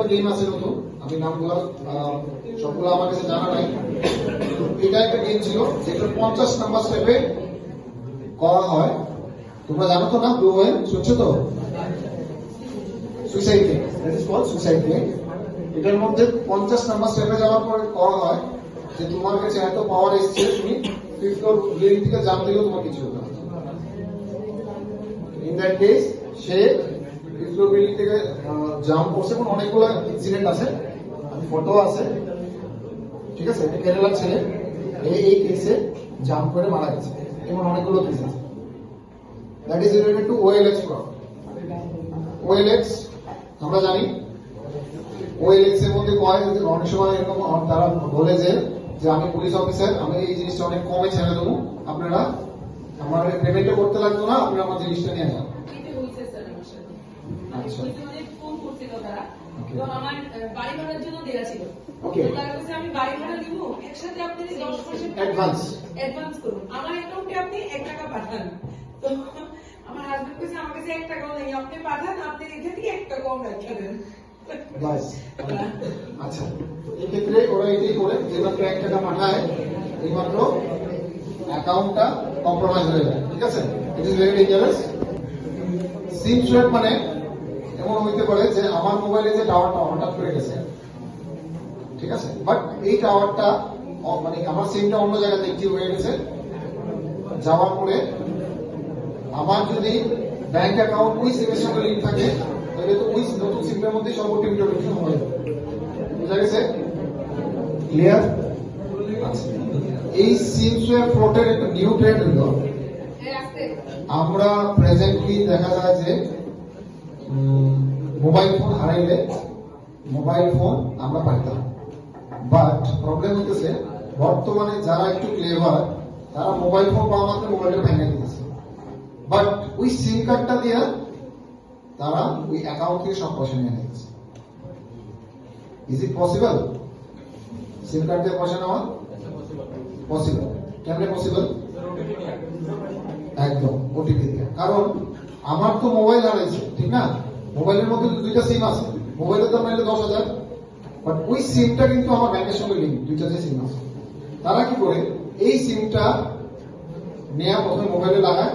অনেকগুলো গেম আছে নতুন, আমি নামগুলো সবগুলো আমার কাছে জানা নাই। এটা একটা গেম ছিল যেটা 50 নাম্বার স্টেপে করা হয়। তোমরা জানো তো না? ব্লু ওয়েল শুনছো তো? Suicide game, that is called suicide game. এটার মধ্যে 50 নাম্বার স্টেপে যাওয়ার পরে করা হয় যে তোমার কাছে এত পাওয়ার এসছে, তুমি 5th ফ্লোর বিল্ডিং থেকে জাম্প দিলেও তোমার কিছু হবে না। In that case say 5th floor building থেকে জাম্প করছে, এবং অনেকগুলো ইনসিডেন্ট আছে, ফটো আছে, ঠিক আছে? এটা কেরালার ছেলে, এই কেসে জাম্প করে মারা গেছে, এবং অনেকগুলো কেস আছে। That is related to OLX fraud. OLX আমরা জানি, OLX এর মধ্যে কয় অনেক সময় এরকম তারা বলে যে আমি পুলিশ অফিসার, আমি এই জিনিসটা অনেক কমে ছেড়ে দেবো, আপনারা আমার পেমেন্টও করতে লাগতো না, আপনারা আমার জিনিসটা নিয়ে যান। আচ্ছা, আমার বাড়ি ভাড়ার জন্য দেওয়া ছিল। তারা বলছে আমি বাড়ি ভাড়া দিব, একসাথে আপনি 10% অ্যাডভান্স করুন, আমার অ্যাকাউন্টে আপনি 1 টাকা পাঠান। তো আমার হাজবেন্ড বলছে আমার কাছে 1 টাকাও নেই, আপনি পাঠান, আপনি এখান থেকে 1 টাকাও রাখা দেন। আচ্ছা, এক্ষেত্রে ওরা এটাই করে যে মাত্র 1 টাকা পাঠায় এই মাত্র অ্যাকাউন্টটা কম্প্রোমাইজ হয়ে যায়, ঠিক আছে? It is very dangerous. SIM swap মানে এমন হইতে পারে যে আমার মোবাইলে যে টাওয়ারটা হঠাৎ করে গেছে, ঠিক আছে, বাট এই টাওয়ারটা মানে আমার সিমটা অন্য জায়গাতে অ্যাক্টিভ হয়ে গেছে, যাওয়ার পরে আমার যদি ব্যাংক অ্যাকাউন্ট ওই সিমের সঙ্গে লিঙ্ক থাকে, তাহলে তো ওই নতুন সিমের মধ্যে সব ওটিপি হয়ে যাবে। বুঝা গেছে? ক্লিয়ার? আচ্ছা, এই সিম সোয়াপ ফ্রডের একটা নিউ ট্রেন্ড হলো। আমরা প্রেজেন্টলি দেখা যায় যে মোবাইল ফোন হারাইলে মোবাইল ফোন আমরা পাইতাম, বাট প্রবলেম হতেছে বর্তমানে যারা একটু ক্লেভার তারা মোবাইল ফোন পাওয়া মাত্র মোবাইলটা ভেঙে দিতেছে, বাট ওই সিম কার্ডটা দিয়ে তারা ওই অ্যাকাউন্ট থেকে সব পয়সা নিয়ে নিচ্ছে। Is it possible? SIM card দিয়ে পয়সা নেওয়া পসিবল। কেমনে পসিবল? একদম ওটিপি দিয়ে। কারণ আমার তো মোবাইল হারাইছে, ঠিক না? মোবাইলের মধ্যে 2টা সিম আছে, মোবাইলের দাম নাইলে 10,000, বাট ওই সিমটা কিন্তু আমার ব্যাংকের সঙ্গে লিঙ্ক, 2টা যে সিম আছে। তারা কি করে এই সিমটা নেয়া প্রথমে মোবাইলে লাগায়,